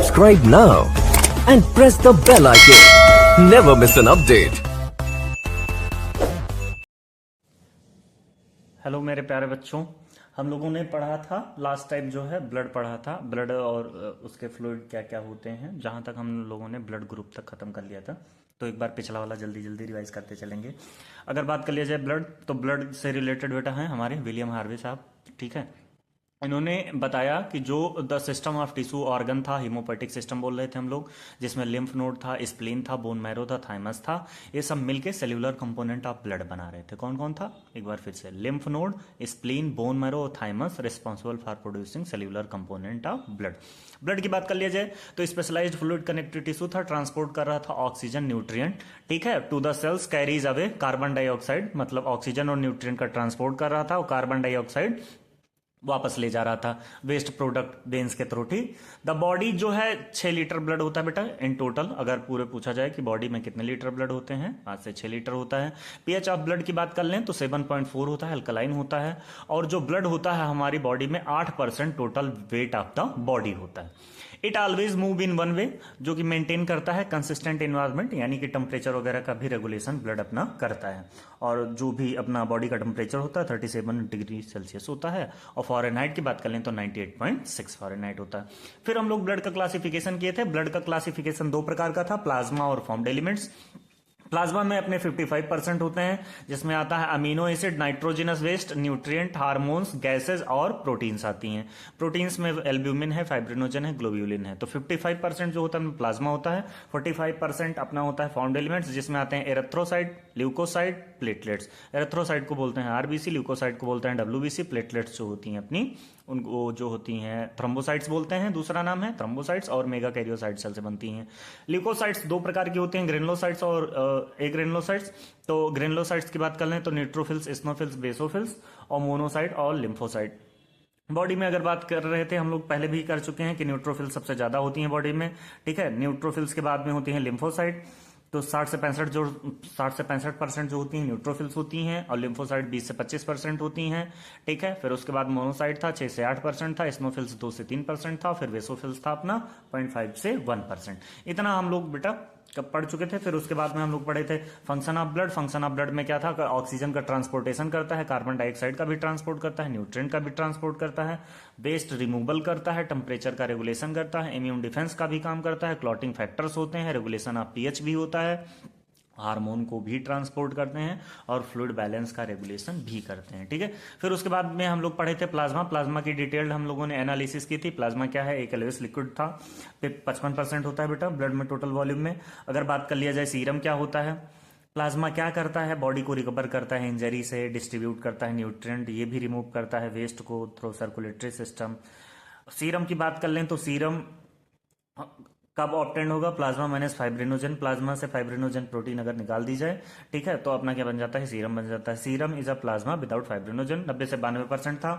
Subscribe now and press the bell icon. Never miss an update. Hello मेरे प्यारे बच्चों, हम लोगों ने पढ़ा था लास्ट टाइम जो है ब्लड पढ़ा था। ब्लड और उसके फ्लूइड क्या क्या होते हैं, जहाँ तक हम लोगों ने ब्लड ग्रुप तक खत्म कर लिया था। तो एक बार पिछला वाला जल्दी जल्दी रिवाइज करते चलेंगे। अगर बात कर लिया जाए ब्लड, तो ब्लड से रिलेटेड बेटा हैं हमारे विलियम हार्वे साहब, ठीक है। इन्होंने बताया कि जो the system of tissue organ था, हिमोपैथिक सिस्टम बोल रहे थे हम लोग, जिसमें लिम्फ नोड था, स्प्लीन था, बोन मैरो था, थाइमस था, ये सब मिलके सेल्यूलर कंपोनेंट ऑफ ब्लड बना रहे थे। कौन कौन था, एक बार फिर से, lymph node, spleen, bone marrow और thymus responsible for producing cellular component of blood. Blood की बात कर लिया जाए तो स्पेशलाइज्ड फ्लूइड कनेक्टिव टिश्यू था, ट्रांसपोर्ट कर रहा था ऑक्सीजन न्यूट्रिएंट, ठीक है, to the cells, carries away carbon dioxide, मतलब ऑक्सीजन और न्यूट्रिएंट का ट्रांसपोर्ट कर रहा था और कार्बन डाइऑक्साइड वापस ले जा रहा था वेस्ट प्रोडक्ट वेन्स के थ्रू, ठीक। द बॉडी जो है 6 लीटर ब्लड होता है बेटा इन टोटल। अगर पूरे पूछा जाए कि बॉडी में कितने लीटर ब्लड होते हैं, 5 से 6 लीटर होता है। पीएच ऑफ ब्लड की बात कर लें तो 7.4 होता है, अल्कलाइन होता है। और जो ब्लड होता है हमारी बॉडी में 8% total weight of the body होता है। It always move in one way, जो कि मेंटेन करता है कंसिस्टेंट एनवायरमेंट, यानी कि टेम्परेचर वगैरह का भी रेगुलेशन ब्लड अपना करता है। और जो भी अपना बॉडी का टेम्परेचर होता है 37 डिग्री सेल्सियस होता है। और फॉरेनहाइट की बात कर लें तो 98.6 फॉरेनहाइट होता है। फिर हम लोग ब्लड का क्लासिफिकेशन किए थे। ब्लड का क्लासिफिकेशन 2 प्रकार का था, प्लाज्मा और फॉर्म्ड एलिमेंट्स। प्लाज्मा में अपने 55% होते हैं, जिसमें आता है amino acid, nitrogenous waste, nutrient, hormones, gases और प्रोटीन्स आती हैं। प्रोटीन्स में एल्ब्यूमिन है, फाइब्रिनोजन है, ग्लोब्यूलिन है। तो 55% जो होता है प्लाज्मा होता है। 45% अपना होता है फॉर्म्ड एलिमेंट्स, जिसमें आते हैं एरिथ्रोसाइट, ल्यूकोसाइट, प्लेटलेट्स। एरिथ्रोसाइट को बोलते हैं आरबीसी, ल्यूकोसाइट को बोलते हैं डब्ल्यूबीसी, प्लेटलेट्स जो होती हैं अपनी उनको जो होती हैं थ्रोम्बोसाइट्स बोलते हैं, दूसरा नाम है थ्रोम्बोसाइट्स, और मेगा कैरियोसाइट सेल से बनती हैं। ल्यूकोसाइट्स 2 प्रकार की होती हैं, ग्रेनुलोसाइट्स और एग्रेनुलोसाइट्स। तो ग्रेनुलोसाइट्स की बात कर लें तो न्यूट्रोफिल्स, स्नोफिल्स, बेसोफिल्स और मोनोसाइट और लिम्फोसाइट। बॉडी में अगर बात कर रहे थे हम लोग पहले भी कर चुके हैं कि न्यूट्रोफिल्स सबसे ज्यादा होती हैं बॉडी में, ठीक है। न्यूट्रोफिल्स के बाद में होती हैं लिम्फोसाइट। तो 60 से 65% जो होती हैं न्यूट्रोफिल्स होती हैं, और लिम्फोसाइट 20 से 25% होती हैं, ठीक है। फिर उसके बाद मोनोसाइट था, 6 से 8% था, स्नोफिल्स 2 से 3% था, फिर वेसोफिल्स था अपना 0.5 से 1%। इतना हम लोग बेटा कब पढ़ चुके थे। फिर उसके बाद में हम लोग पढ़े थे function of blood. Function of blood में क्या था, ऑक्सीजन का ट्रांसपोर्टेशन करता है, कार्बन डाइऑक्साइड का भी ट्रांसपोर्ट करता है, न्यूट्रिएंट का भी ट्रांसपोर्ट करता है, वेस्ट रिमूवल करता है, टेम्परेचर का रेगुलेशन करता है, इम्यून डिफेंस का भी काम करता है, क्लॉटिंग फैक्टर्स होते हैं, रेगुलेशन ऑफ पीएच भी होता है, हार्मोन को भी ट्रांसपोर्ट करते हैं, और फ्लूइड बैलेंस का रेगुलेशन भी करते हैं, ठीक है। फिर उसके बाद में हम लोग पढ़े थे प्लाज्मा। प्लाज्मा की डिटेल्ड हम लोगों ने एनालिसिस की थी। प्लाज्मा क्या है, एक एलोस लिक्विड था, 55% होता है बेटा ब्लड में टोटल वॉल्यूम में। अगर बात कर लिया जाए सीरम क्या होता है, प्लाज्मा क्या करता है, बॉडी को रिकवर करता है इंजरी से, डिस्ट्रीब्यूट करता है न्यूट्रिएंट, ये भी रिमूव करता है वेस्ट को थ्रू सर्कुलेटरी सिस्टम। सीरम की बात कर लें तो सीरम कब ऑप्टेंड होगा, प्लाज्मा माइनस फाइब्रिनोजन। प्लाज्मा से फाइब्रिनोजन प्रोटीन अगर निकाल दी जाए, ठीक है, तो अपना क्या बन जाता है, सीरम बन जाता है। Serum is a plasma without fibrinogen. 90 से 92% था।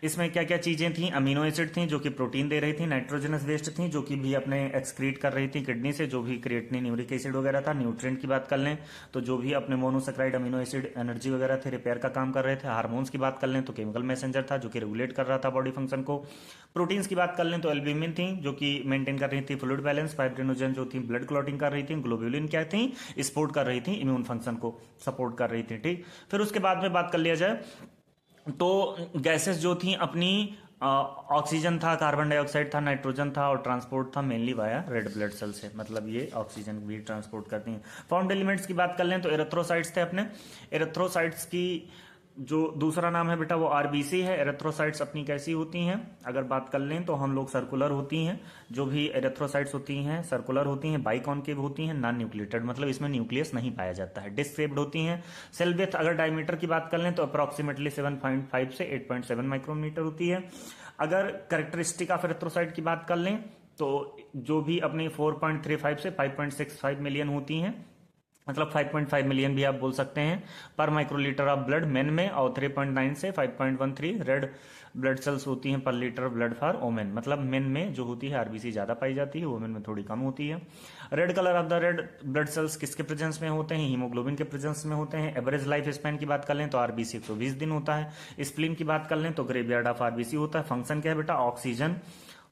इसमें क्या क्या चीजें थी, अमीनो एसिड थी जो कि प्रोटीन दे रही थी, नाइट्रोजनस वेस्ट थी जो कि भी अपने एक्सक्रीट कर रही थी किडनी से, जो भी क्रिएटिनिन, यूरिक एसिड वगैरह था। न्यूट्रिएंट की बात कर लें तो जो भी अपने मोनोसेक्राइड, अमीनो एसिड, एनर्जी वगैरह थे, रिपेयर का काम कर रहे थे। हार्मोन्स की बात कर लें तो केमिकल मैसेंजर था जो कि रेगुलेट कर रहा था बॉडी फंक्शन को। प्रोटीन्स की बात कर लें तो एल्ब्यूमिन थी जो कि मेंटेन कर रही थी फ्लूइड बैलेंस, फाइब्रिनोजन जो थी ब्लड क्लॉटिंग कर रही थी, ग्लोब्यूलिन क्या थी, सपोर्ट कर रही थी इम्यून फंक्शन को, सपोर्ट कर रही थी, ठीक। फिर उसके बाद में बात कर लिया जाए तो गैसेस जो थी अपनी, ऑक्सीजन था, कार्बन डाइऑक्साइड था, नाइट्रोजन था, और ट्रांसपोर्ट था mainly via red blood cell से, मतलब ये ऑक्सीजन भी ट्रांसपोर्ट करती हैं। फॉर्म्ड एलिमेंट्स की बात कर लें तो एरिथ्रोसाइट्स थे अपने। एरिथ्रोसाइट्स की जो दूसरा नाम है बेटा वो आरबीसी है। एरिथ्रोसाइट्स अपनी कैसी होती हैं, अगर बात कर लें तो हम लोग सर्कुलर होती हैं। जो भी एरिथ्रोसाइट्स होती हैं सर्कुलर होती हैं, बाइकॉन्केव होती हैं, नॉन न्यूक्लिएटेड, मतलब इसमें न्यूक्लियस नहीं पाया जाता है, डिस्क शेप्ड होती हैं। सेल विड्थ अगर डायमीटर की बात कर लें तो अप्रोक्सीमेटली 7.5 से 8.7 माइक्रोमीटर होती है। अगर कैरेक्टरिस्टिक ऑफ एरिथ्रोसाइट की बात कर लें तो जो भी अपनी 4.35 से 5.65 मिलियन होती हैं, मतलब 5.5 मिलियन भी आप बोल सकते हैं पर माइक्रोलीटर ऑफ ब्लड मेन में, और 3.9 से 5.13 रेड ब्लड सेल्स होती हैं पर लीटर ब्लड फॉर वोमेन, मतलब मेन में जो होती है आरबीसी ज्यादा पाई जाती है, वोमेन में थोड़ी कम होती है। Red colour of the red blood cells किसके प्रेजेंस में होते हैं, हीमोग्लोबिन के प्रेजेंस में होते हैं। एवरेज लाइफ स्पैन की बात कर लें तो आरबीसी 120 दिन होता है। स्प्लीन की बात कर लें तो ग्रेवयार्ड ऑफ आरबीसी होता है। फंक्शन क्या है बेटा, oxygen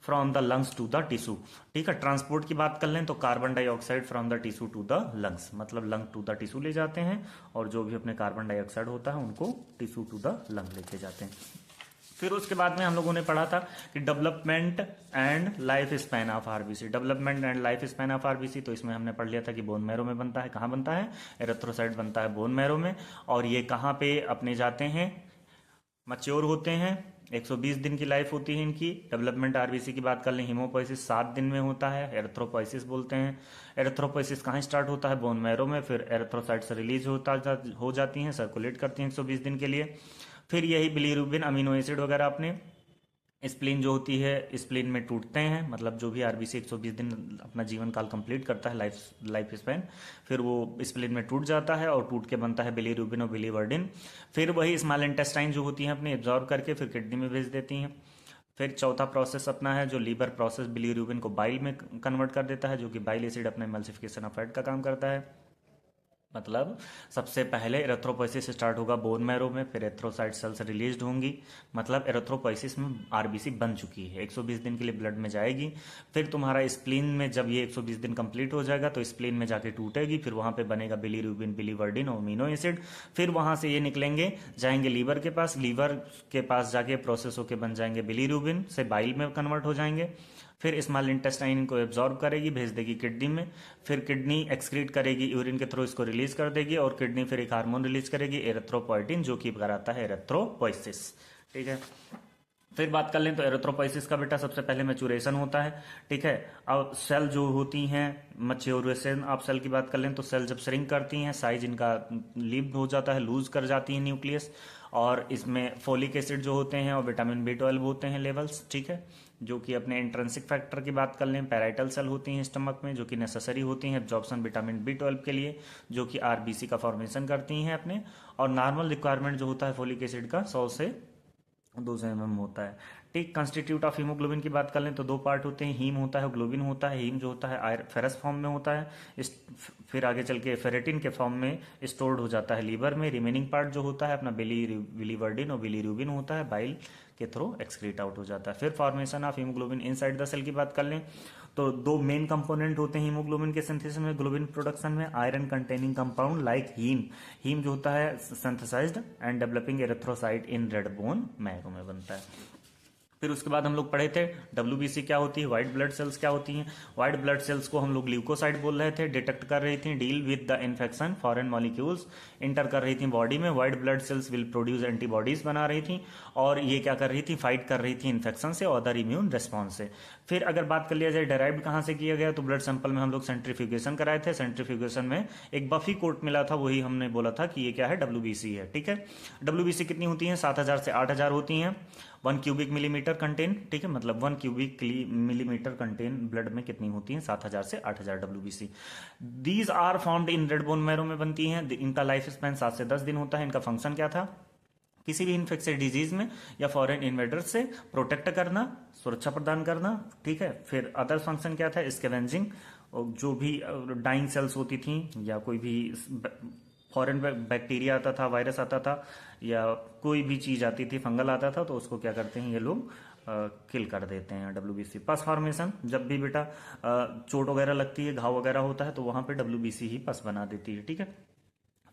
from the lungs to the tissue. ठीक है, ट्रांसपोर्ट की बात कर लें तो carbon dioxide from the tissue to the lungs, मतलब लंग टू द टिश्यू ले जाते हैं और जो भी अपने कार्बन डाइऑक्साइड होता है उनको टिश्यू टू द लंग लेके जाते हैं। फिर उसके बाद में हम लोगों ने पढ़ा था कि development and life span of RBC, development and life span of RBC, तो इसमें हमने पढ़ लिया था कि बोन मैरो में बनता है। कहाँ बनता है? एरिथ्रोसाइट बनता है बोन मैरो में। और ये कहाँ पे अपने जाते हैं? मच्योर होते हैं। 120 दिन की लाइफ होती है इनकी। डेवलपमेंट आरबीसी की बात कर लें, हीमोपोइसिस 7 दिन में होता है, एरिथ्रोपोइसिस बोलते हैं। एरिथ्रोपोइसिस कहाँ स्टार्ट होता है? बोन मैरो में। फिर एरिथ्रोसाइट्स रिलीज हो जाती हैं, सर्कुलेट करती हैं 120 दिन के लिए। फिर यही बिलीरुबिन, अमीनो एसिड वगैरह अपने स्प्लीन जो होती है, स्प्लीन में टूटते हैं, मतलब जो भी आरबीसी 120 दिन अपना जीवन काल कंप्लीट करता है, लाइफ स्पैन, फिर वो स्प्लीन में टूट जाता है और टूट के बनता है बिलीरुबिन और बिलीवर्डिन। फिर वही स्मॉल इंटेस्टाइन जो होती हैं अपने एब्जॉर्ब करके फिर किडनी में भेज देती हैं। फिर चौथा प्रोसेस अपना है जो लीवर प्रोसेस, बिलीरुबिन को बाइल में कन्वर्ट कर देता है, जो कि बाइल एसिड अपने एमल्सिफिकेशन ऑफ फैट का काम करता है। मतलब सबसे पहले एरिथ्रोपोइसिस स्टार्ट होगा बोन मैरो में, फिर एरिथ्रोसाइट सेल्स रिलीज होंगी, मतलब एरिथ्रोपोइसिस में आरबीसी बन चुकी है, 120 दिन के लिए ब्लड में जाएगी। फिर तुम्हारा स्प्लीन में जब ये 120 दिन कंप्लीट हो जाएगा तो स्प्लीन में जाके टूटेगी, फिर वहां पे बनेगा बिलीरुबिन, बिलीवर्डिन और अमीनो एसिड। फिर वहां से ये निकलेंगे, जाएंगे लीवर के पास, लीवर के पास जाके प्रोसेस होके बन जाएंगे बिलीरुबिन से बाइल में कन्वर्ट हो जाएंगे। फिर स्मॉल इंटेस्टाइन को एब्जॉर्ब करेगी, भेज देगी किडनी में। फिर किडनी एक्सक्रीट करेगी यूरिन के थ्रू, इसको रिलीज कर देगी और किडनी फिर एक हार्मोन रिलीज करेगी एरिथ्रोपोइटिन, जो कि कराता है एरिथ्रोपोइसिस। ठीक है, फिर बात कर लें तो एरिथ्रोपोइसिस का बेटा सबसे पहले मैचुरेशन होता है। ठीक है, अब सेल जो होती हैं, मैच्योरेशन आप सेल की बात कर लें तो सेल जब श्रिंक करती हैं, साइज इनका लीव हो जाता है, लूज कर जाती है न्यूक्लियस, और इसमें फोलिक एसिड जो होते हैं और विटामिन B12 होते हैं लेवल्स। ठीक है, जो कि अपने इंट्रेंसिक फैक्टर की बात कर लें, पैराइटल सेल होती हैं स्टमक में जो कि नेसेसरी होती हैं एब्जॉर्प्शन विटामिन B12 के लिए, जो कि आरबीसी का फॉर्मेशन करती हैं अपने। और नॉर्मल रिक्वायरमेंट जो होता है फोलिक एसिड का 100 से 200 mm होता है। ठीक, कंस्टिट्यूट ऑफ हीमोग्लोबिन की बात कर लें तो दो पार्ट होते हैं, हीम होता है, ग्लोबिन होता है। हीम जो होता है फेरस फॉर्म में होता है, फिर आगे चल के फेरेटिन के फॉर्म में स्टोर्ड हो जाता है लीवर में। रिमेनिंग पार्ट जो होता है अपना बिलीवर्डिन और बिलीरुबिन होता है, बाइल के थ्रू एक्सक्रीट आउट हो जाता है। फिर formation of haemoglobin inside the cell की बात कर लें तो दो मेन कंपोनेंट होते हैं हीमोग्लोबिन के सिंथेसिस में, ग्लोबिन प्रोडक्शन में, iron containing compound like haem. Haem जो होता है synthesised and developing erythrocyte in red bone marrow में बनता है। फिर उसके बाद हम लोग पढ़े थे डब्ल्यूबीसी क्या होती है, व्हाइट ब्लड सेल्स क्या होती हैं। व्हाइट ब्लड सेल्स को हम लोग ल्यूकोसाइट बोल रहे थे, डिटेक्ट कर रही थी, deal with the infection, foreign molecules inter कर रही थी बॉडी में। White blood sales will produce antibodies बना रही थी और ये क्या कर रही थी, फाइट कर रही थी इन्फेक्शन से और अदर इम्यून रिस्पॉन्स से। फिर अगर बात कर लिया जाए डेराइव्ड कहाँ से किया गया, तो ब्लड सैंपल में हम लोग सेंट्रीफ्यूगेशन कराए थे। सेंट्रीफ्यूगेशन में एक बफी कोट मिला था, वही हमने बोला था कि ये क्या है, डब्ल्यूबीसी है। ठीक है, डब्ल्यूबीसी कितनी होती है, 7000 से 8000 होती हैं। 1 क्यूबिक मिलीमीटर कंटेन, ठीक है, मतलब 1 क्यूबिक मिलीमीटर कंटेन ब्लड में कितनी होती हैं, 7000 से 8000 WBC. These are found in red bone marrow में बनती हैं। इनका लाइफ स्पैन 7 से 10 दिन होता है। इनका फंक्शन क्या था, किसी भी इन्फेक्शियस डिजीज में या फॉरेन इन्वेडर्स से प्रोटेक्ट करना, सुरक्षा प्रदान करना। ठीक है, फिर अदर फंक्शन क्या था, स्कैवेंजिंग, जो भी डाइंग सेल्स होती थी या कोई भी फॉरेन बैक्टीरिया आता था, वायरस आता था या कोई भी चीज आती थी, फंगल आता था, तो उसको क्या करते हैं ये लोग किल कर देते हैं। डब्ल्यूबीसी पस फॉर्मेशन, जब भी बेटा चोट वगैरह लगती है, घाव वगैरह होता है, तो वहां पे डब्ल्यूबीसी ही पस बना देती है। ठीक है,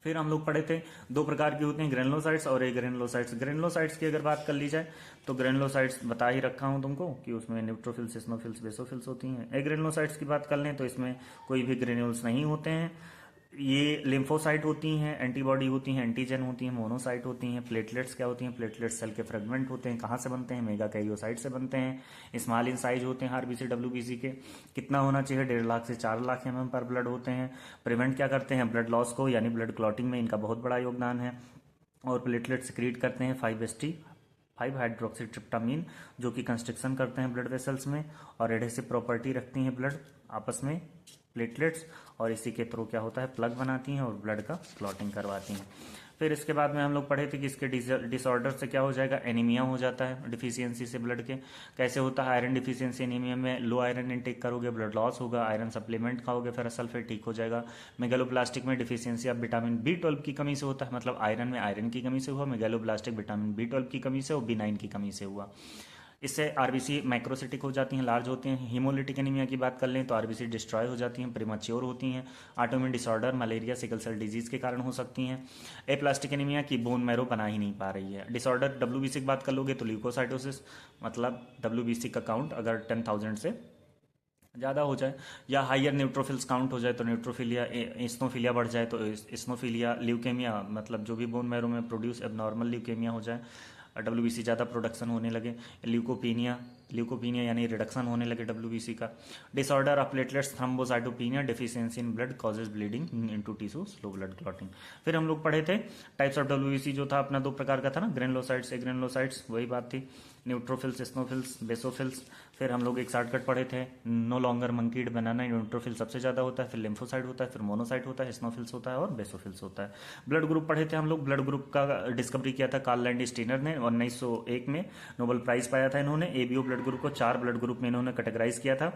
फिर हम लोग पढ़े थे दो प्रकार की होती हैं, ग्रेनुलोसाइट्स और एग्रेनुलोसाइट्स। ग्रेनुलोसाइट्स की अगर बात कर ली जाए तो ग्रेनुलोसाइट्स बता ही रखा हूं तुमको कि उसमें न्यूट्रोफिल्स, एसिनोफिल्स, बेसोफिल्स होती हैं। एग्रेनुलोसाइट्स की बात कर लें तो इसमें कोई भी ग्रेन्यूल्स नहीं होते हैं। ये लिम्फोसाइट होती हैं, एंटीबॉडी होती हैं, एंटीजन होती हैं, मोनोसाइट होती हैं। प्लेटलेट्स क्या होती हैं, प्लेटलेट्स सेल के फ्रेगमेंट होते हैं। कहाँ से बनते हैं, मेगा कैरियोसाइट से बनते हैं। स्मॉल इन साइज होते हैं आरबीसी डब्ल्यूबीसी के। कितना होना चाहिए, 1.5 लाख से 4 लाख mm पर ब्लड होते हैं। प्रिवेंट क्या करते हैं, ब्लड लॉस को, यानी ब्लड क्लॉटिंग में इनका बहुत बड़ा योगदान है। और प्लेटलेट सिक्रीट करते हैं 5 हाइड्रोक्सीट्रिप्टामीन, जो कि कंस्ट्रक्शन करते हैं ब्लड वेसल्स में और एडहेसिव प्रॉपर्टी रखती हैं ब्लड आपस में प्लेटलेट्स, और इसी के थ्रू क्या होता है, प्लग बनाती हैं और ब्लड का क्लॉटिंग करवाती हैं। फिर इसके बाद में हम लोग पढ़े थे कि इसके डिसऑर्डर से क्या हो जाएगा, एनीमिया हो जाता है, डिफिशियंसी से ब्लड के। कैसे होता है, आयरन डिफिशियंसी एनीमिया में लो आयरन इनटेक करोगे, ब्लड लॉस होगा, आयरन सप्लीमेंट खाओगे, फेरस सल्फेट ठीक हो जाएगा। मेगालोब्लास्टिक में डिफिशियंसी ऑफ विटामिन B12 की कमी से होता है, मतलब आयरन में आयरन की कमी से हुआ, मेगालोब्लास्टिक विटामिन B12 की कमी से और B9 की कमी से हुआ। इससे आरबीसी माइक्रोसिटिक हो जाती हैं, लार्ज होती हैं। हीमोलिटिक एनीमिया की बात कर लें तो आरबीसी डिस्ट्रॉय हो जाती हैं, प्रीमैच्योर होती हैं। Autoimmune disorder, malaria, sickle cell disease के कारण हो सकती हैं। एप्लास्टिक एनीमिया की बोन मैरो बना ही नहीं पा रही है। डिसऑर्डर डब्ल्यूबीसी की बात कर लोगे तो ल्यूकोसाइटोसिस, मतलब डब्ल्यूबीसी का काउंट अगर 10,000 से ज़्यादा हो जाए या हाइयर न्यूट्रोफिल्स काउंट हो जाए तो न्यूट्रोफिलिया, इस्नोफिलिया बढ़ जाए तो इस्नोफिलिया, ल्यूकेमिया मतलब जो भी बोन मैरो में प्रोड्यूस एबनॉर्मल ल्यूकेमिया हो जाए, डब्ल्यूबीसी ज़्यादा प्रोडक्शन होने लगे, ल्यूकोपीनिया, ल्यूकोपीनिया यानी रिडक्शन होने लगे डब्ल्यूबीसी का। Disorder of platelets, thrombocytopenia, deficiency in blood causes bleeding into tissue, slow blood clotting. फिर हम लोग पढ़े थे टाइप्स ऑफ डब्ल्यूबीसी जो था अपना 2 प्रकार का था ना, ग्रेनुलोसाइट्स, एग्रेनुलोसाइट्स, वही बात थी, न्यूट्रोफिल्स, स्नोफिल्स, बेसोफिल्स। फिर हम लोग एक शॉर्टकट पढ़े थे, नो लॉन्गर मंकीड बनाना, न्यूट्रोफिल सबसे ज़्यादा होता है, फिर लिम्फोसाइट होता है, फिर मोनोसाइट होता है, स्नोफिल्स होता है और बेसोफिल्स होता है। ब्लड ग्रुप पढ़े थे हम लोग, ब्लड ग्रुप का डिस्कवरी किया था कार्ल लैंड स्टीनर ने 1901 में, नोबेल प्राइज पाया था इन्होंने। एबीओ ब्लड ग्रुप को 4 ब्लड ग्रुप में इन्होंने कैटेगराइज किया था,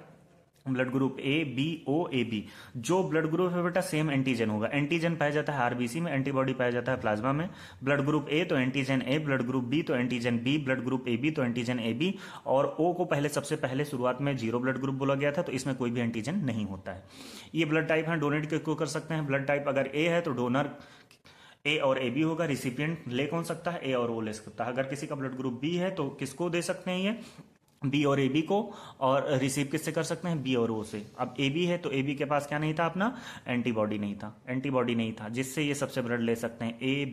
blood group A, B, O, A, B. जो ब्लड ग्रुप है बेटा सेम एंटीजन होगा, एंटीजन पाया जाता है आरबीसी में, एंटीबॉडी पाया जाता है प्लाज्मा में। ब्लड ग्रुप ए तो antigen A, blood group B तो antigen B, blood group A B तो एंटीजन ए बी, और ओ को पहले सबसे पहले शुरुआत में 0 ब्लड ग्रुप बोला गया था, तो इसमें कोई भी एंटीजन नहीं होता है। ये ब्लड टाइप है, डोनेट क्यों कर सकते हैं। ब्लड टाइप अगर ए है तो डोनर ए और ए बी होगा, रिसिपिएंट ले कौन सकता है, ए और ओ ले सकता है। अगर किसी का ब्लड ग्रुप बी है तो किसको दे सकते हैं, ये बी और ए बी को, और रिसीव किससे कर सकते हैं, बी और ओ से। अब ए बी है तो ए बी के पास क्या नहीं था अपना, एंटीबॉडी नहीं था, एंटीबॉडी नहीं था, जिससे ये सबसे ब्लड ले सकते हैं ए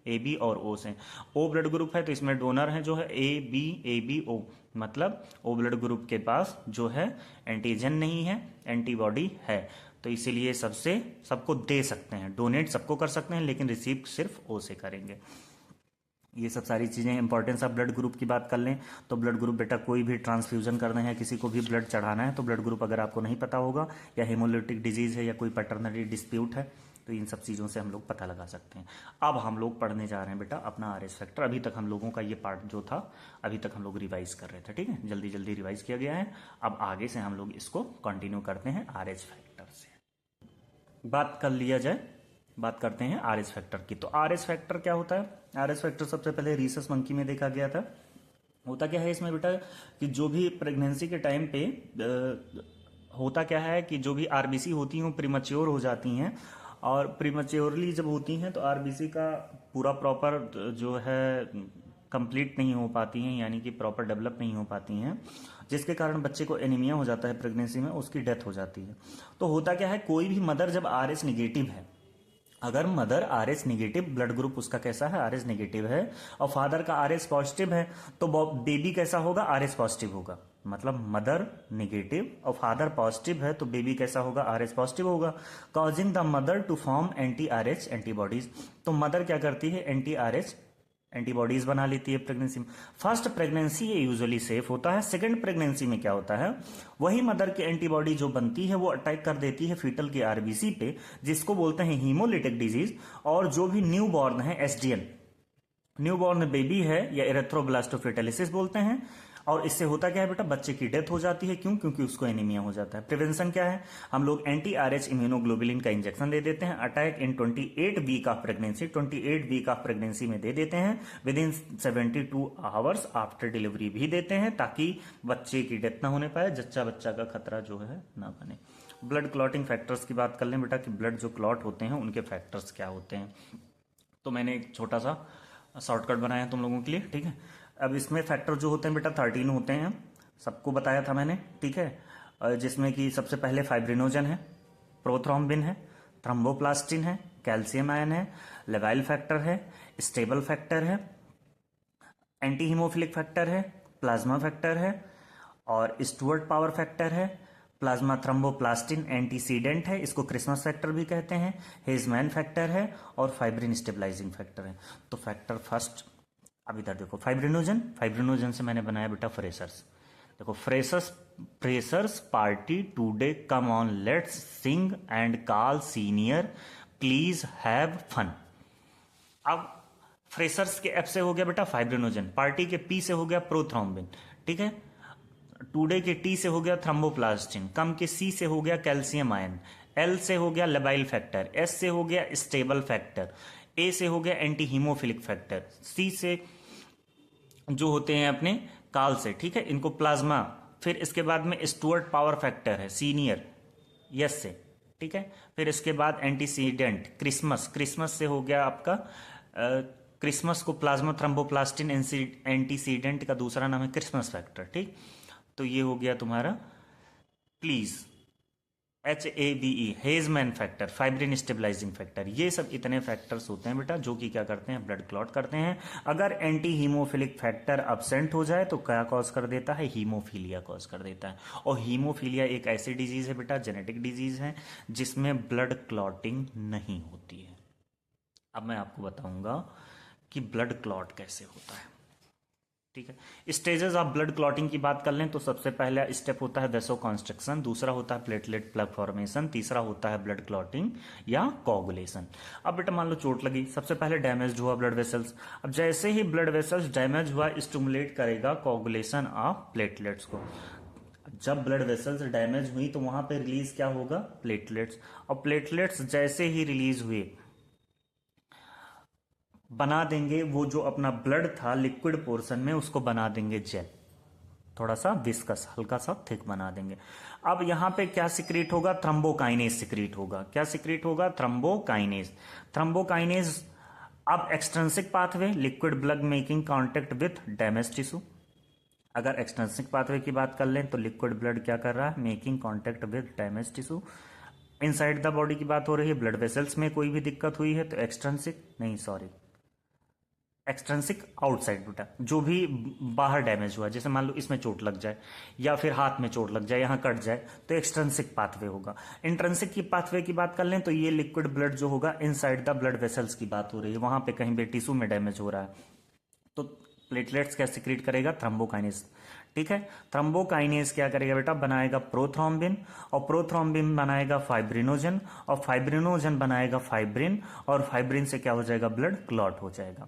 बी और ओ से। ओ ब्लड ग्रुप है तो इसमें डोनर है जो है ए बी ओ, मतलब ओ ब्लड ग्रुप के पास जो है एंटीजन नहीं है, एंटीबॉडी है, तो इसीलिए सबको दे सकते हैं, डोनेट सबको कर सकते हैं, लेकिन रिसीव सिर्फ ओ से करेंगे। ये सब सारी चीज़ें, इंपॉर्टेंस ऑफ ब्लड ग्रुप की बात कर लें तो ब्लड ग्रुप बेटा कोई भी ट्रांसफ्यूजन करना है, किसी को भी ब्लड चढ़ाना है तो ब्लड ग्रुप अगर आपको नहीं पता होगा, या हेमोलिटिक डिजीज है या कोई पैटर्नरी डिस्प्यूट है, तो इन सब चीज़ों से हम लोग पता लगा सकते हैं। अब हम लोग पढ़ने जा रहे हैं बेटा अपना आरएच फैक्टर। अभी तक हम लोगों का ये पार्ट जो था अभी तक हम लोग रिवाइज कर रहे थे, ठीक है, जल्दी जल्दी रिवाइज किया गया है। अब आगे से हम लोग इसको कंटिन्यू करते हैं आरएच फैक्टर से। बात करते हैं आरएच फैक्टर की। तो आरएच फैक्टर क्या होता है, आरएच फैक्टर सबसे पहले रीसस मंकी में देखा गया था। होता क्या है इसमें बेटा कि जो भी प्रेगनेंसी के टाइम पे होता क्या है कि जो भी आरबीसी होती हैं वो प्रीमैच्योर हो जाती हैं, और प्रीमैच्योरली जब होती हैं तो आरबीसी का पूरा प्रॉपर जो है कंप्लीट नहीं हो पाती हैं, यानी कि प्रॉपर डेवलप नहीं हो पाती हैं, जिसके कारण बच्चे को एनीमिया हो जाता है प्रेगनेंसी में, उसकी डेथ हो जाती है। तो होता क्या है, कोई भी मदर जब आरएच निगेटिव है, अगर mother RH negative, blood group उसका कैसा है, आरएच निगेटिव है, और फादर का आरएच पॉजिटिव है, तो बेबी कैसा होगा, आरएच पॉजिटिव होगा। मतलब मदर निगेटिव और फादर पॉजिटिव है तो बेबी कैसा होगा, आरएच पॉजिटिव होगा, causing the mother to form anti Rh antibodies. तो मदर क्या करती है, एंटी आरएच एंटीबॉडीज बना लेती है प्रेगनेंसी में। फर्स्ट प्रेगनेंसी ये यूजुअली सेफ होता है। सेकंड प्रेगनेंसी में क्या होता है, वही मदर की एंटीबॉडी जो बनती है वो अटैक कर देती है फीटल की आरबीसी पे, जिसको बोलते हैं हीमोलिटिक डिजीज। और जो भी न्यू बॉर्न है, एसडीएन न्यू बॉर्न बेबी है, या एरेथ्रोब्लास्टोफिटेलिसिस बोलते हैं, और इससे होता क्या है बेटा, बच्चे की डेथ हो जाती है। क्यों, क्योंकि उसको एनीमिया हो जाता है। प्रिवेंशन क्या है, हम लोग एंटी आरएच इम्यूनोग्लोबुलिन का इंजेक्शन दे देते हैं, attack in 28 week of pregnancy, 28 week of pregnancy में दे देते हैं, within 72 hours after delivery भी देते हैं, ताकि बच्चे की डेथ ना होने पाए, जच्चा बच्चा का खतरा जो है ना बने। ब्लड क्लॉटिंग फैक्टर्स की बात कर लें बेटा कि ब्लड जो क्लॉट होते हैं उनके फैक्टर्स क्या होते हैं। तो मैंने एक छोटा सा शॉर्टकट बनाया तुम लोगों के लिए, ठीक है। अब इसमें फैक्टर जो होते हैं बेटा 13 होते हैं, सबको बताया था मैंने, ठीक है, जिसमें कि सबसे पहले फाइब्रिनोजन है, प्रोथ्रोम्बिन है, थ्रोम्बोप्लास्टिन है, कैल्शियम आयन है, लेवाइल फैक्टर है, स्टेबल फैक्टर है, एंटी हीमोफिलिक फैक्टर है, प्लाज्मा फैक्टर है, और स्टुअर्ट पावर फैक्टर है, प्लाज्मा थ्रोम्बोप्लास्टिन एंटीसीडेंट है, इसको क्रिसमस फैक्टर भी कहते हैं, हेजमैन फैक्टर है, और फाइब्रिन स्टेबलाइजिंग फैक्टर है। तो फैक्टर फर्स्ट, अब इधर देखो, फाइब्रिनोजन से मैंने बनाया बेटा फ्रेशर्स। देखो, freshers party today, come on let's sing and call senior, please have fun. अब फ्रेशर्स के एफ से हो गया बेटा फाइब्रिनोजन, पार्टी के पी से हो गया प्रोथ्रोम्बिन, ठीक है, टुडे के टी से हो गया थ्रोम्बोप्लास्टिन, कम के सी से हो गया कैल्शियम आयन, एल से हो गया लेबाइल फैक्टर, एस से हो गया स्टेबल फैक्टर, ए से हो गया एंटी हीमोफिलिक फैक्टर, सी से जो होते हैं अपने काल से, ठीक है, इनको प्लाज्मा। फिर इसके बाद में स्टुअर्ट पावर फैक्टर है सीनियर, यस से, ठीक है। फिर इसके बाद एंटीसीडेंट क्रिसमस, क्रिसमस से हो गया आपका क्रिसमस को प्लाज्मा थ्रोम्बोप्लास्टिन एंटीसीडेंट का दूसरा नाम है क्रिसमस फैक्टर, ठीक। तो ये हो गया तुम्हारा please, HAVE, Hageman factor, fibrin stabilising factor. ये सब इतने फैक्टर्स होते हैं बेटा जो कि क्या करते हैं, ब्लड क्लॉट करते हैं। अगर एंटी हीमोफिलिक फैक्टर अब्सेंट हो जाए तो क्या कॉज कर देता है, हीमोफीलिया कॉज कर देता है। और हीमोफीलिया एक ऐसी डिजीज है बेटा, जेनेटिक डिजीज है, जिसमें ब्लड क्लॉटिंग नहीं होती है। अब मैं आपको बताऊंगा कि ब्लड क्लॉट कैसे होता है, ठीक है। स्टेजेस ऑफ ब्लड क्लॉटिंग की बात कर लें तो सबसे पहला स्टेप होता है वेसो कॉन्स्ट्रक्शन, दूसरा होता है प्लेटलेट प्लग फॉर्मेशन, तीसरा होता है ब्लड क्लॉटिंग या कोगुलेशन। अब बेटा मान लो चोट लगी, सबसे पहले डैमेज हुआ ब्लड वेसल्स। अब जैसे ही ब्लड वेसल्स डैमेज हुआ, स्टिमुलेट करेगा कोगुलेशन ऑफ प्लेटलेट्स को। जब ब्लड वेसल्स डैमेज हुई तो वहां पे रिलीज क्या होगा, प्लेटलेट्स। और प्लेटलेट्स जैसे ही रिलीज हुए बना देंगे वो जो अपना ब्लड था लिक्विड पोर्शन में, उसको बना देंगे जेल, थोड़ा सा विस्कस, हल्का सा थिक बना देंगे। अब यहां पे क्या सिक्रीट होगा, थ्रम्बोकाइनेज सिक्रीट होगा। क्या सिक्रीट होगा, थ्रम्बोकाइनेज। थ्रम्बोकाइनेज अब extrinsic pathway, liquid blood making contact with damage tissue. अगर एक्सट्रिंसिक पाथवे की बात कर लें तो लिक्विड ब्लड क्या कर रहा है, making contact with damage tissue. Inside the body की बात हो रही है, ब्लड वेसल्स में कोई भी दिक्कत हुई है तो एक्सट्रिंसिक नहीं, सॉरी, एक्सट्रिंसिक आउटसाइड बेटा, जो भी बाहर डैमेज हुआ, जैसे मान लो इसमें चोट लग जाए या फिर हाथ में चोट लग जाए, यहां कट जाए, तो एक्सट्रिंसिक पाथवे होगा। इंट्रिंसिक की पाथवे की बात कर लें तो ये लिक्विड ब्लड जो होगा इनसाइड द ब्लड वेसल्स की बात हो रही है, वहां पे कहीं भी टिश्यू में डैमेज हो रहा है तो प्लेटलेट्स क्या सिक्रीट करेगा, थ्रम्बोकाइनेज, ठीक है। थ्रम्बोकाइनेज क्या करेगा बेटा, बनाएगा प्रोथ्रोम्बिन, और प्रोथ्रोम्बिन बनाएगा फाइब्रिनोजन, और फाइब्रिनोजन बनाएगा फाइब्रिन, और फाइब्रिन से क्या हो जाएगा, ब्लड क्लॉट हो जाएगा।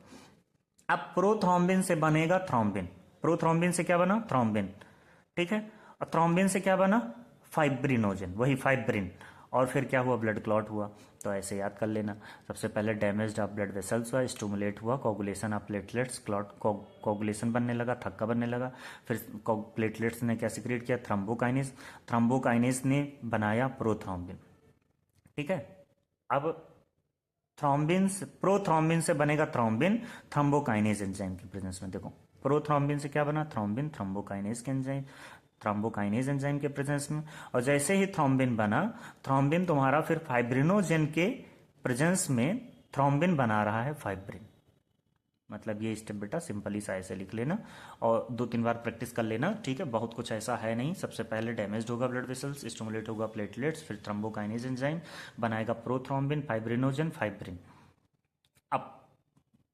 अब प्रोथ्रोम्बिन से बनेगा थ्रोम्बिन, प्रोथ्रोम्बिन से क्या बना, थ्रोम्बिन, ठीक है। और थ्रोम्बिन से क्या बना, फाइब्रिनोजन, वही फाइब्रिन, और फिर क्या हुआ, ब्लड क्लॉट हुआ। तो ऐसे याद कर लेना, सबसे पहले डैमेज ऑफ ब्लड वेसल्स हुआ, स्टिमुलेट हुआ coagulation of platelets, clot coagulation बनने लगा, थक्का बनने लगा। फिर प्लेटलेट्स ने क्या सिक्रेट किया, थ्रम्बोकाइनेज, थ्रम्बोकाइनेज ने बनाया प्रोथ्रोम्बिन, ठीक है। अब थ्रोम्बिन से, प्रोथ्रोम्बिन से बनेगा थ्रोम्बिन, थ्रोम्बोकाइनेज एंजाइम की प्रेजेंस में। देखो प्रोथ्रोम्बिन से क्या बना, थ्रोम्बिन, थ्रोम्बोकाइनेज के एंजाइम, थ्रोम्बोकाइनेज एंजाइम के प्रेजेंस में। और जैसे ही थ्रोम्बिन बना, थ्रोम्बिन तुम्हारा फिर फाइब्रिनोजन के प्रेजेंस में थ्रोम्बिन बना रहा है फाइब्रिन। मतलब ये स्टेप बेटा सिंपली सा ऐसे लिख लेना और 2-3 बार प्रैक्टिस कर लेना, ठीक है। बहुत कुछ ऐसा है नहीं, सबसे पहले डैमेज होगा ब्लड वेसल्स, स्टिमुलेट होगा प्लेटलेट्स, फिर थ्रोम्बोकाइनेज एंजाइम बनाएगा प्रोथ्रोम्बिन, फाइब्रिनोजन, फाइब्रिन। अब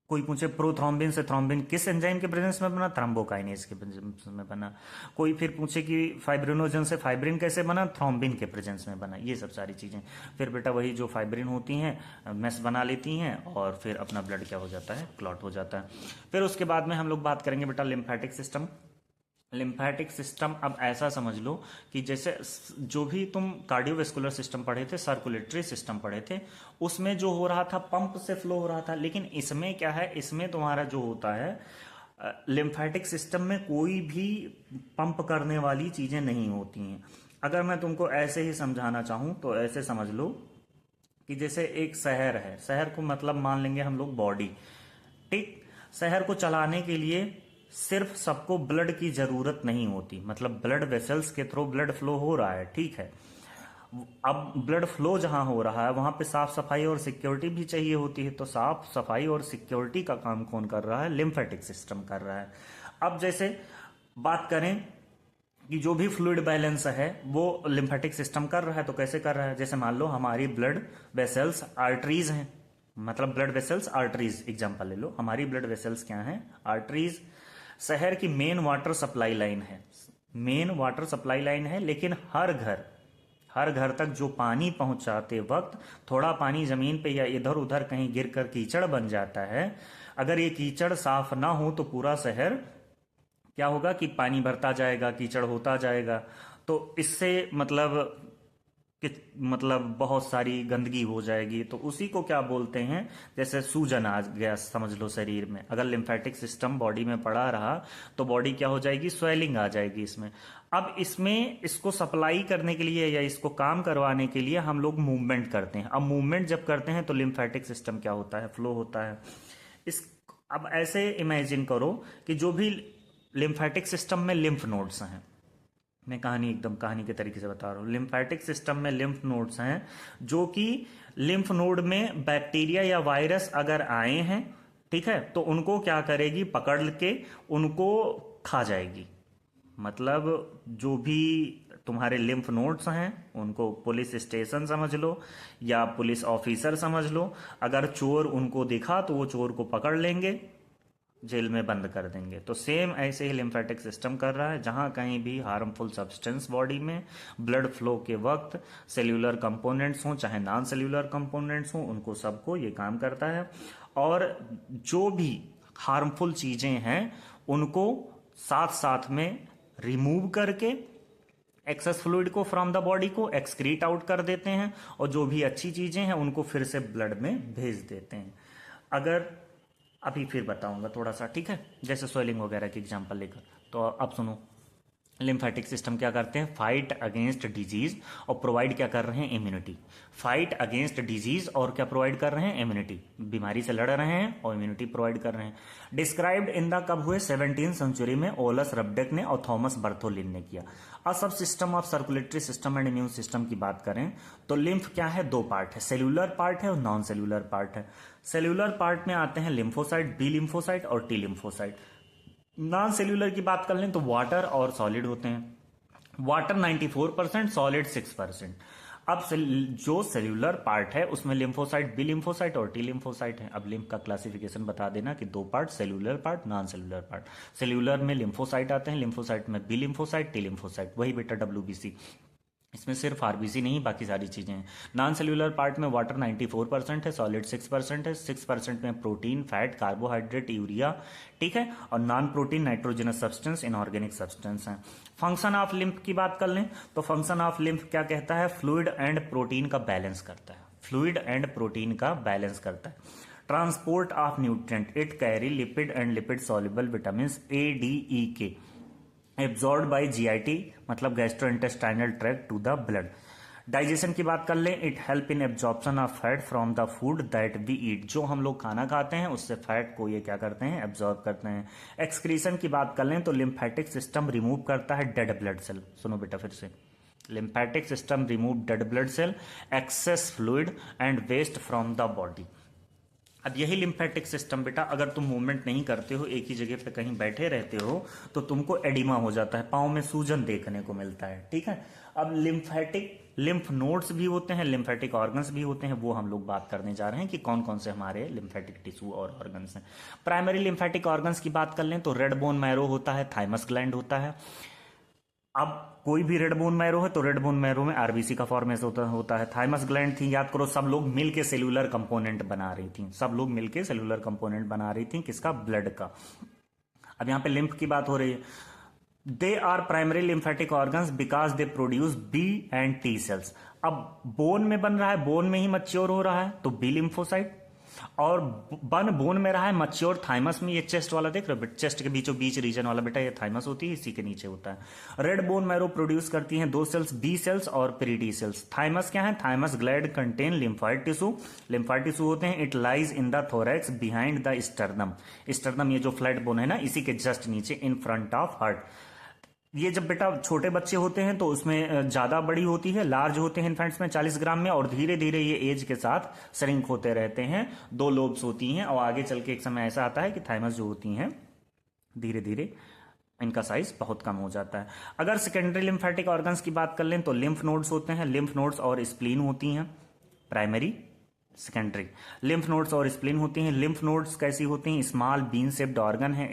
कोई पूछे प्रोथ्रोम्बिन से थ्रोम्बिन किस एंजाइम के प्रेजेंस में बना, थ्रोम्बोकाइनेज के प्रेजेंस में बना। कोई फिर पूछे कि फाइब्रिनोजन से फाइब्रिन कैसे बना, थ्रोम्बिन के प्रेजेंस में बना। ये सब सारी चीजें फिर बेटा वही जो फाइब्रिन होती हैं मेस बना लेती हैं और फिर अपना ब्लड क्या हो जाता है, क्लॉट हो जाता है। फिर उसके बाद में हम लोग बात करेंगे बेटा लिम्फेटिक सिस्टम। लिम्फेटिक सिस्टम अब ऐसा समझ लो कि जैसे जो भी तुम कार्डियोवेस्कुलर सिस्टम पढ़े थे, सर्कुलेटरी सिस्टम पढ़े थे, उसमें जो हो रहा था पंप से फ्लो हो रहा था, लेकिन इसमें क्या है, इसमें तुम्हारा जो होता है लिम्फेटिक सिस्टम में कोई भी पंप करने वाली चीजें नहीं होती हैं। अगर मैं तुमको ऐसे ही समझाना चाहूं तो ऐसे समझ लो कि जैसे एक शहर है, शहर को मतलब मान लेंगे हम लोग बॉडी, ठीक। शहर को चलाने के लिए सिर्फ सबको ब्लड की जरूरत नहीं होती, मतलब ब्लड वेसल्स के थ्रू ब्लड फ्लो हो रहा है, ठीक है। अब ब्लड फ्लो जहां हो रहा है वहां पे साफ सफाई और सिक्योरिटी भी चाहिए होती है, तो साफ सफाई और सिक्योरिटी का काम कौन कर रहा है, लिम्फेटिक सिस्टम कर रहा है। अब जैसे बात करें कि जो भी फ्लूइड बैलेंस है वो लिम्फेटिक सिस्टम कर रहा है, तो कैसे कर रहा है, जैसे मान लो हमारी ब्लड वेसल्स आर्टरीज हैं, मतलब ब्लड वेसल्स आर्टरीज एग्जांपल ले लो, हमारी ब्लड वेसल्स क्या हैं, आर्टरीज। शहर की मेन वाटर सप्लाई लाइन है, मेन वाटर सप्लाई लाइन है, लेकिन हर घर तक जो पानी पहुंचाते वक्त थोड़ा पानी जमीन पे या इधर उधर कहीं गिरकर कीचड़ बन जाता है, अगर ये कीचड़ साफ ना हो तो पूरा शहर क्या होगा कि पानी भरता जाएगा, कीचड़ होता जाएगा। तो इससे मतलब कि मतलब बहुत सारी गंदगी हो जाएगी, तो उसी को क्या बोलते हैं, जैसे सूजन आ गया समझ लो शरीर में, अगर लिम्फेटिक सिस्टम बॉडी में पड़ा रहा तो बॉडी क्या हो जाएगी, स्वेलिंग आ जाएगी इसमें। अब इसमें इसको सप्लाई करने के लिए या इसको काम करवाने के लिए हम लोग मूवमेंट करते हैं। अब मूवमेंट जब करते हैं तो लिम्फेटिक सिस्टम क्या होता है, फ्लो होता है। इस अब ऐसे इमेजिन करो कि जो भी लिम्फेटिक सिस्टम में लिम्फ नोड्स हैं, मैं कहानी एकदम कहानी के तरीके से बता रहा हूँ, लिम्फेटिक सिस्टम में लिम्फ नोड्स हैं, जो कि लिम्फ नोड में बैक्टीरिया या वायरस अगर आए हैं, ठीक है, तो उनको क्या करेगी, पकड़ के उनको खा जाएगी। मतलब जो भी तुम्हारे लिम्फ नोड्स हैं उनको पुलिस स्टेशन समझ लो या पुलिस ऑफिसर समझ लो, अगर चोर उनको दिखा तो वो चोर को पकड़ लेंगे, जेल में बंद कर देंगे। तो सेम ऐसे ही लिम्फेटिक सिस्टम कर रहा है, जहां कहीं भी हार्मफुल सब्सटेंस बॉडी में ब्लड फ्लो के वक्त सेल्यूलर कंपोनेंट्स हों चाहे नॉन सेल्यूलर कंपोनेंट्स हों, उनको सबको ये काम करता है। और जो भी हार्मफुल चीजें हैं उनको साथ साथ में रिमूव करके एक्सेस फ्लूइड को फ्रॉम द बॉडी को एक्सक्रीट आउट कर देते हैं, और जो भी अच्छी चीजें हैं उनको फिर से ब्लड में भेज देते हैं। अगर अभी फिर बताऊंगा थोड़ा सा, ठीक है, जैसे स्वेलिंग वगैरह की एग्जांपल लेकर। तो अब सुनो, लिम्फेटिक सिस्टम क्या करते हैं, फाइट अगेंस्ट डिजीज और प्रोवाइड क्या कर रहे हैं, इम्यूनिटी। फाइट अगेंस्ट डिजीज और क्या प्रोवाइड कर रहे हैं, इम्यूनिटी। बीमारी से लड़ रहे हैं और इम्यूनिटी प्रोवाइड कर रहे हैं। डिस्क्राइब्ड इन द कब हुए, 17वीं सेंचुरी में ओलस रबडेक ने और थॉमस बर्थोलिन ने किया। अब सब system of circulatory system and immune system की बात करें तो लिम्फ क्या है, दो पार्ट है, सेल्यूलर पार्ट है और नॉन सेल्यूलर पार्ट है। सेल्यूलर पार्ट में आते हैं लिम्फोसाइट, बी लिम्फोसाइट और टी लिम्फोसाइट। नॉन सेल्यूलर की बात कर लें तो वाटर और सॉलिड होते हैं। Water 94%, solid 6%। अब जो सेल्यूलर पार्ट है उसमें लिम्फोसाइट, बी लिम्फोसाइट और टी लिम्फोसाइट है। अब लिम्फ का क्लासिफिकेशन बता देना कि दो part, cellular part, non cellular part. Cellular में लिम्फोसाइट आते हैं, लिम्फोसाइट में बी लिम्फोसाइट, टी लिम्फोसाइट, वही बेटा डब्ल्यूबीसी। इसमें सिर्फ आरबीसी नहीं, बाकी सारी चीजें हैं। नॉन सेल्यूलर पार्ट में वाटर 94% है, सॉलिड 6% है, 6% में प्रोटीन, फैट, कार्बोहाइड्रेट, यूरिया, ठीक है, और non protein nitrogenous substance, inorganic substance हैं। फंक्शन ऑफ लिम्फ की बात कर लें तो फंक्शन ऑफ लिम्फ क्या कहता है, फ्लूइड एंड प्रोटीन का बैलेंस करता है। फ्लूइड एंड प्रोटीन का बैलेंस करता है। Transport of nutrient, it carry lipid and lipid soluble vitamin A, D, E, K, absorb by GIT मतलब gastrointestinal tract to the blood. Digestion की बात कर लें, it help in absorption of fat from the food that we eat. जो हम लोग खाना खाते हैं उससे फैट को ये क्या करते हैं, एब्जॉर्ब करते हैं। एक्सक्रीशन की बात कर लें तो लिम्फेटिक सिस्टम रिमूव करता है डेड ब्लड सेल। सुनो बेटा फिर से, lymphatic system remove dead blood cell, excess fluid and waste from the body. अब यही लिम्फेटिक सिस्टम बेटा, अगर तुम मूवमेंट नहीं करते हो, एक ही जगह पे कहीं बैठे रहते हो, तो तुमको एडिमा हो जाता है, पाँव में सूजन देखने को मिलता है, ठीक है। अब लिम्फ नोड्स भी होते हैं, लिम्फेटिक ऑर्गन्स भी होते हैं, वो हम लोग बात करने जा रहे हैं कि कौन कौन से हमारे लिम्फेटिक टिश्यू और ऑर्गन्स हैं। प्राइमरी लिम्फेटिक ऑर्गन्स की बात कर लें तो रेड बोन मैरो होता है, थाइमस ग्लैंड होता है। अब कोई भी रेड बोन मैरो है तो रेड बोन मैरो में आरबीसी का फॉर्मेशन होता है। थाइमस ग्लैंड थी, याद करो, सब लोग मिलके सेल्यूलर कंपोनेंट बना रही थी, सब लोग मिलके सेल्यूलर कंपोनेंट बना रही थी, किसका, ब्लड का। अब यहां पे लिम्फ की बात हो रही है। They are primary lymphatic organs because they produce B and T cells. अब बोन में बन रहा है, बोन में ही मच्योर हो रहा है तो बी लिम्फोसाइट, और बोन में रहा है मच्योर थाइमस में, ये चेस्ट वाला देख रहे हो, चेस्ट के बीचों बीच रीजन वाला बेटा ये थाइमस होती है, इसी के नीचे होता है। रेड बोन मैरो प्रोड्यूस करती हैं दो सेल्स, बी सेल्स और प्री सेल्स। थाइमस क्या है, thymus gland contain lymphoid tissue, lymphoid tissue होते हैं। It lies in the thorax behind the sternum, sternum ये जो फ्लैट बोन है ना, इसी के जस्ट नीचे, इन फ्रंट ऑफ हार्ट। ये जब बेटा छोटे बच्चे होते हैं तो उसमें ज्यादा बड़ी होती है, लार्ज होते हैं इन्फेंट्स में 40 ग्राम में, और धीरे धीरे ये एज के साथ श्रिंक होते रहते हैं। दो लोब्स होती हैं और आगे चल के एक समय ऐसा आता है कि थाइमस जो होती हैं धीरे धीरे इनका साइज बहुत कम हो जाता है। अगर सेकेंडरी लिम्फेटिक ऑर्गन्स की बात कर लें तो लिम्फ नोड्स होते हैं, लिम्फ नोड्स और स्प्लीन होती हैं। प्राइमरी, सेकेंडरी, लिम्फ नोड्स और स्प्लीन होती हैं। लिम्फ नोड्स कैसी होती हैं, स्मॉल बीन शेप्ड ऑर्गन है,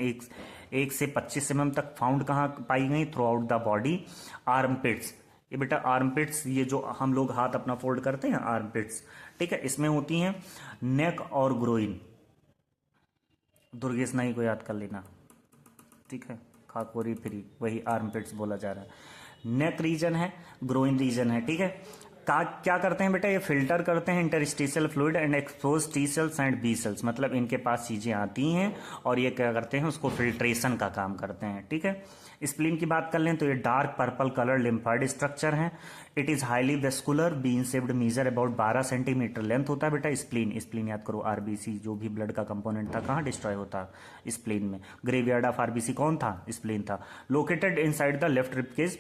एक से 25 mm तक फाउंड कहाँ पाई गई, through out the body. Armpits, ये बेटा आर्मपिट्स, ये जो हम लोग हाथ अपना फोल्ड करते हैं, आर्मपिट्स, ठीक है, इसमें होती हैं। नेक और ग्रोइन, दुर्गेश नाई को याद कर लेना, ठीक है, खाकोरी फ्री, वही आर्मपिट्स बोला जा रहा है। नेक रीजन है, ग्रोइन रीजन है, ठीक है। क्या करते हैं बेटा, ये फिल्टर करते हैं interstitial fluid and expose T cells and B cells, मतलब इनके पास चीजें आती हैं और ये क्या करते हैं, उसको फिल्ट्रेशन का काम करते हैं। ठीक है, स्प्लीन की बात कर लें तो ये dark purple colour lymphoid structure है। It is highly vascular, bean shaped, major about 12 centimetre length होता है बेटा। स्प्लीन, स्प्लीन याद करो, आरबीसी जो भी ब्लड का कंपोनेंट था कहाँ डिस्ट्रॉय होता, स्प्लीन में। ग्रेवयार्ड ऑफ आरबीसी कौन था, स्प्लीन था। Located inside the left ribcage.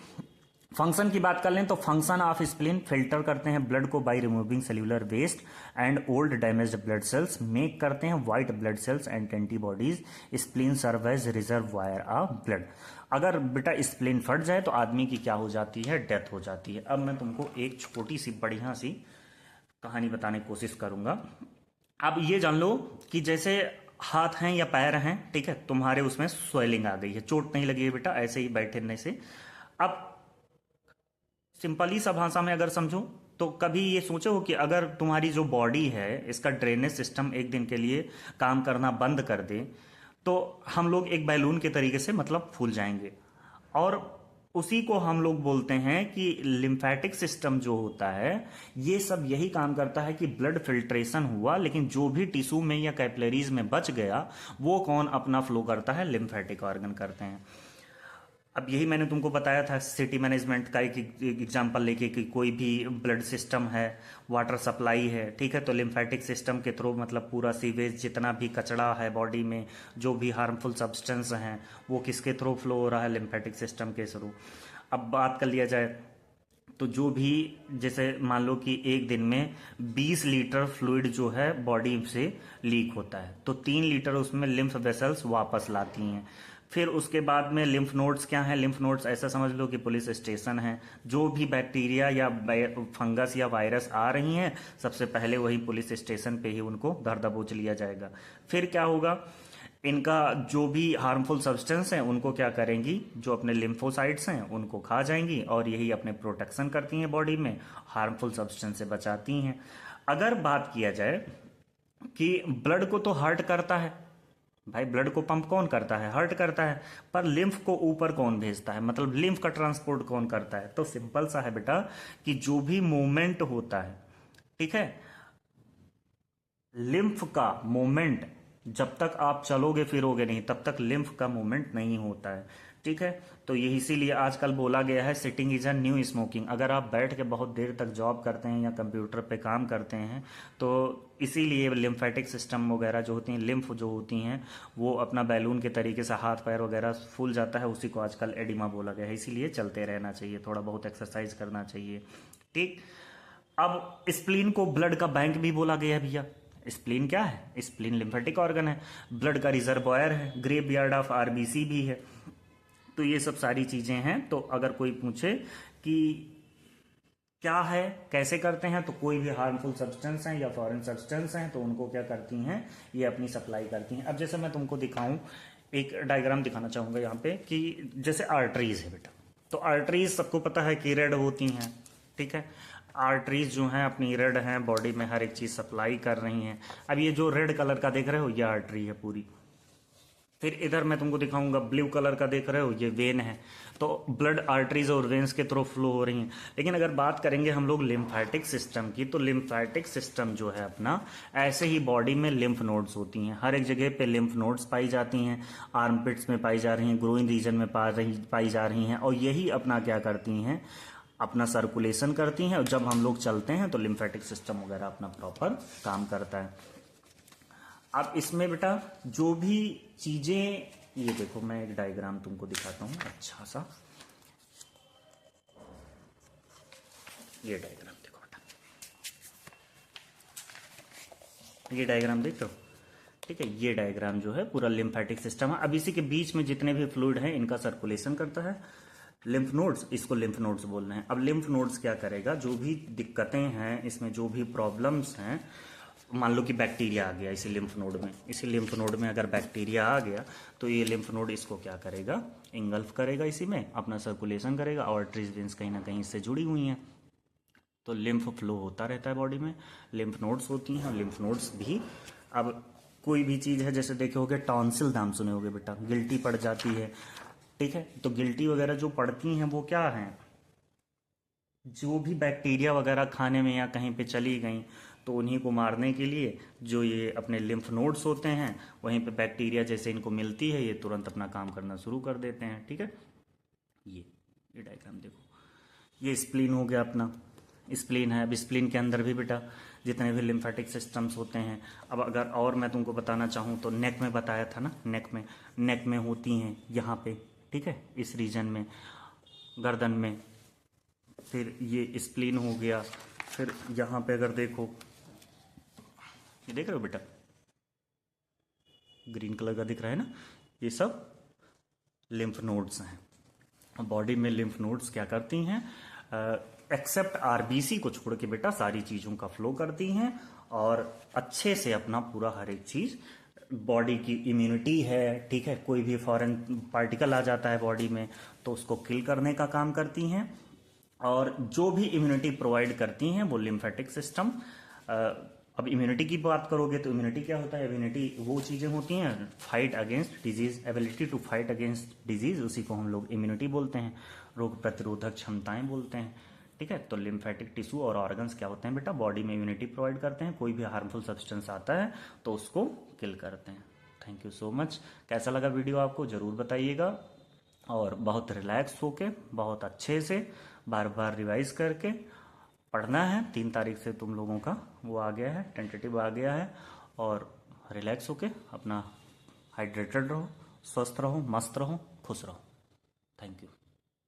Function की बात कर लें तो फंक्शन ऑफ स्प्लीन, फिल्टर करते हैं ब्लड को by removing cellular waste and old damaged blood cells, make करते हैं white blood cells and antibodies. Spleen serve as reservoir of blood. अगर बेटा स्प्लीन फट जाए तो आदमी की क्या हो जाती है, डेथ हो जाती है। अब मैं तुमको एक छोटी सी बढ़िया सी कहानी बताने की कोशिश करूंगा। अब ये जान लो कि जैसे हाथ हैं या पैर हैं, ठीक है, तुम्हारे उसमें स्वेलिंग आ गई है, चोट नहीं लगी है बेटा ऐसे ही बैठने से। अब सिंपली सा भाषा में अगर समझो तो कभी ये सोचो कि अगर तुम्हारी जो बॉडी है इसका ड्रेनेज सिस्टम एक दिन के लिए काम करना बंद कर दे तो हम लोग एक बैलून के तरीके से मतलब फूल जाएंगे। और उसी को हम लोग बोलते हैं कि लिम्फेटिक सिस्टम जो होता है ये सब यही काम करता है कि ब्लड फिल्ट्रेशन हुआ, लेकिन जो भी टिश्यू में या कैपिलरीज में बच गया वो कौन अपना फ्लो करता है, लिम्फेटिक ऑर्गन करते हैं। अब यही मैंने तुमको बताया था सिटी मैनेजमेंट का एक एग्जांपल लेके कि कोई भी ब्लड सिस्टम है, वाटर सप्लाई है, ठीक है, तो लिम्फेटिक सिस्टम के थ्रू मतलब पूरा सीवेज जितना भी कचरा है बॉडी में, जो भी हार्मफुल सब्सटेंस हैं वो किसके थ्रू फ्लो हो रहा है, लिम्फेटिक सिस्टम के थ्रू। अब बात कर लिया जाए तो जो भी जैसे मान लो कि एक दिन में 20 लीटर फ्लूइड जो है बॉडी से लीक होता है तो 3 लीटर उसमें लिम्फ वेसल्स वापस लाती हैं। फिर उसके बाद में लिम्फ नोड्स क्या है, लिम्फ नोड्स ऐसा समझ लो कि पुलिस स्टेशन है। जो भी बैक्टीरिया या फंगस या वायरस आ रही हैं सबसे पहले वही पुलिस स्टेशन पे ही उनको धर दबोच लिया जाएगा। फिर क्या होगा, इनका जो भी हार्मफुल सब्सटेंस हैं उनको क्या करेंगी, जो अपने लिम्फोसाइट्स हैं उनको खा जाएंगी और यही अपने प्रोटेक्शन करती हैं बॉडी में, हार्मफुल सब्सटेंस से बचाती हैं। अगर बात किया जाए कि ब्लड को तो हार्ट करता है भाई, ब्लड को पंप कौन करता है, हार्ट करता है, पर लिम्फ को ऊपर कौन भेजता है, मतलब लिम्फ का ट्रांसपोर्ट कौन करता है, तो सिंपल सा है बेटा कि जो भी मूवमेंट होता है, ठीक है, लिम्फ का मूवमेंट जब तक आप चलोगे फिरोगे नहीं तब तक लिम्फ का मूवमेंट नहीं होता है। ठीक है, तो ये इसीलिए आजकल बोला गया है sitting is a new smoking. अगर आप बैठ के बहुत देर तक जॉब करते हैं या कंप्यूटर पे काम करते हैं तो इसीलिए लिम्फेटिक सिस्टम वगैरह जो होती हैं, लिम्फ जो होती हैं वो अपना बैलून के तरीके से हाथ पैर वगैरह फूल जाता है, उसी को आजकल एडिमा बोला गया है। इसीलिए चलते रहना चाहिए, थोड़ा बहुत एक्सरसाइज करना चाहिए। ठीक, अब स्प्लीन को ब्लड का बैंक भी बोला गया है भैया। स्प्लीन क्या है, स्प्लीन लिम्फेटिक ऑर्गन है, ब्लड का रिजर्वायर है, ग्रेवयार्ड ऑफ आरबीसी भी है। तो ये सब सारी चीजें हैं। तो अगर कोई पूछे कि क्या है, कैसे करते हैं, तो कोई भी हार्मफुल सब्सटेंस हैं या फॉरेन सब्सटेंस हैं तो उनको क्या करती हैं, ये अपनी सप्लाई करती हैं। अब जैसे मैं तुमको दिखाऊं, एक डायग्राम दिखाना चाहूंगा यहाँ पे कि जैसे आर्टरीज है बेटा, तो आर्टरीज सबको पता है कि रेड होती हैं। ठीक है, आर्टरीज जो हैं अपनी रेड हैं, बॉडी में हर एक चीज सप्लाई कर रही हैं। अब ये जो रेड कलर का देख रहे हो ये आर्टरी है पूरी। फिर इधर मैं तुमको दिखाऊंगा ब्लू कलर का देख रहे हो ये वेन है। तो ब्लड आर्टरीज और वेन्स के थ्रू फ्लो हो रही हैं। लेकिन अगर बात करेंगे हम लोग लिम्फेटिक सिस्टम की, तो लिम्फेटिक सिस्टम जो है अपना, ऐसे ही बॉडी में लिम्फ नोड्स होती हैं, हर एक जगह पे लिम्फ नोड्स पाई जाती हैं, आर्मपिट्स में पाई जा रही हैं, ग्रोइन रीजन में पाई जा रही हैं, और यही अपना क्या करती हैं, अपना सर्कुलेशन करती हैं। और जब हम लोग चलते हैं तो लिम्फेटिक सिस्टम वगैरह अपना प्रॉपर काम करता है। अब इसमें बेटा जो भी चीजें, ये देखो मैं एक डायग्राम तुमको दिखाता हूं अच्छा सा, ये डायग्राम देखो बेटा, ये डायग्राम देख रहे हो, ठीक है, ये डायग्राम जो है पूरा लिम्फेटिक सिस्टम है। अब इसी के बीच में जितने भी फ्लूइड हैं इनका सर्कुलेशन करता है लिम्फ नोड्स, इसको लिम्फ नोड्स बोलना है। अब लिम्फ नोड्स क्या करेगा, जो भी दिक्कतें हैं इसमें, जो भी प्रॉब्लम्स हैं, मान लो कि बैक्टीरिया आ गया इसी लिम्फ नोड में, इसी लिम्फ नोड में अगर बैक्टीरिया आ गया तो ये लिम्फ नोड इसको क्या करेगा, इंगल्फ करेगा, इसी में अपना सर्कुलेशन करेगा, और आर्टरीज वेन्स कहीं ना कहीं इससे जुड़ी हुई हैं, तो लिम्फ फ्लो होता रहता है बॉडी में। लिम्फ नोड्स होती हैं, और लिम्फ नोड्स भी, अब कोई भी चीज है जैसे देखे होगे टॉन्सिल, नाम सुने होगे बेटा, गिल्टी पड़ जाती है, ठीक है, तो गिल्टी वगैरह जो पड़ती हैं वो क्या है, जो भी बैक्टीरिया वगैरह खाने में या कहीं पे चली गई तो उन्हीं को मारने के लिए जो ये अपने लिम्फ नोड्स होते हैं वहीं पे बैक्टीरिया जैसे इनको मिलती है ये तुरंत अपना काम करना शुरू कर देते हैं। ठीक है, ये डायग्राम देखो, ये स्प्लीन हो गया अपना, स्प्लीन है। अब स्प्लीन के अंदर भी बेटा जितने भी लिम्फेटिक सिस्टम्स होते हैं, अब अगर और मैं तुमको बताना चाहूँ तो नेक में बताया था ना, नेक में होती हैं यहाँ पे, ठीक है, इस रीजन में, गर्दन में। फिर ये स्प्लीन हो गया। फिर यहाँ पे अगर देखो, ये देख रहे हो बेटा, ग्रीन कलर का दिख रहा है ना, ये सब लिम्फ नोड्स हैं। बॉडी में लिम्फ नोड्स क्या करती हैं, एक्सेप्ट आरबीसी को छोड़ के बेटा सारी चीजों का फ्लो करती हैं और अच्छे से अपना पूरा हर एक चीज, बॉडी की इम्यूनिटी है, ठीक है, कोई भी फॉरेन पार्टिकल आ जाता है बॉडी में तो उसको किल करने का काम करती हैं। और जो भी इम्यूनिटी प्रोवाइड करती हैं वो लिम्फेटिक सिस्टम। अब इम्यूनिटी की बात करोगे तो इम्यूनिटी क्या होता है, इम्यूनिटी वो चीजें होती हैं, fight against disease, ability to fight against disease, उसी को हम लोग इम्यूनिटी बोलते हैं, रोग प्रतिरोधक क्षमताएं बोलते हैं। ठीक है, तो लिम्फेटिक टिश्यू और ऑर्गन्स क्या होते हैं बेटा, बॉडी में इम्यूनिटी प्रोवाइड करते हैं, कोई भी हार्मफुल सब्सटेंस आता है तो उसको किल करते हैं। Thank you so much. कैसा लगा वीडियो आपको जरूर बताइएगा, और बहुत रिलैक्स होके बहुत अच्छे से बार बार रिवाइज करके पढ़ना है। 3 तारीख से तुम लोगों का वो आ गया है, टेंटेटिव आ गया है, और रिलैक्स होके अपना हाइड्रेटेड रहो, स्वस्थ रहो, मस्त रहो, खुश रहो। Thank you.